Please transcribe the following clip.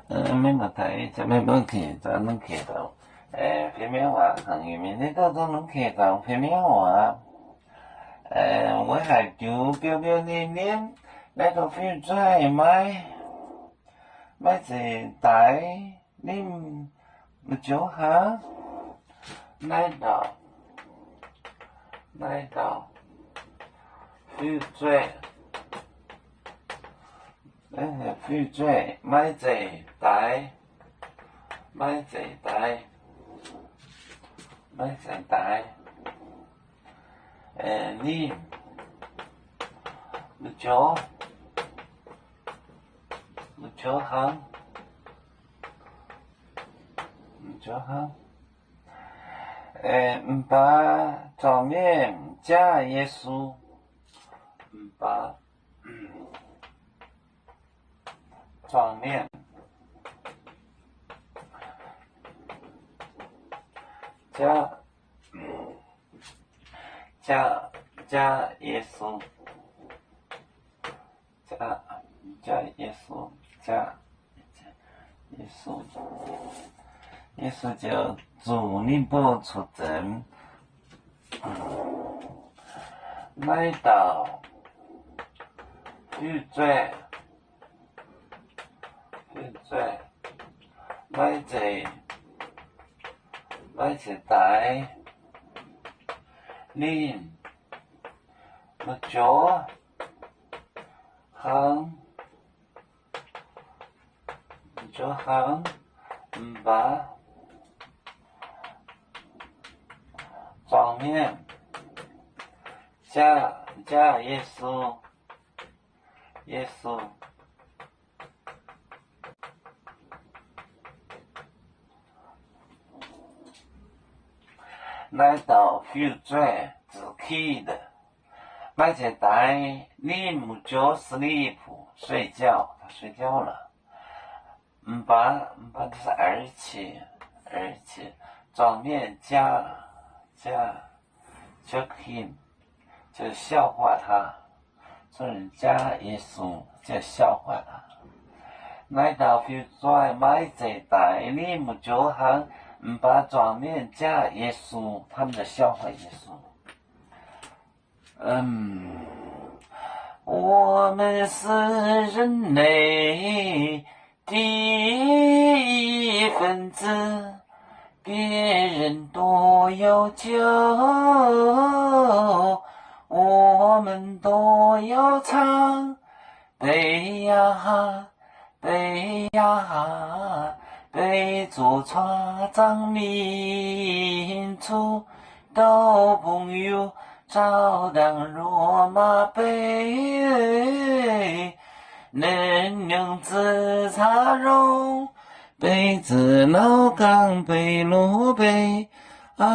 免问题，这要问题咱能看到。平面话行业面你都能看到平面话。我还就表表念念，那个飞在买这带你唔就下，来到飞在。飞在买这带，你就行，把上面加耶稣，把上面加耶稣，加耶稣，耶稣就祝你不出征，来到拒绝买这带你不就行，把上面加耶稣，来到future自己的买这带你不就 sleep 睡觉，他睡觉了。把就是而且上面加 him 就笑话他，所以加耶稣就笑话他。来到 future 买这带你不就行，把上面加耶稣，他们就笑话耶稣。我们是人类的一份子，别人都有救，我们都要唱背呀背着船长民族到朋友照当罗马杯，能自茶容杯子老港杯罗杯啊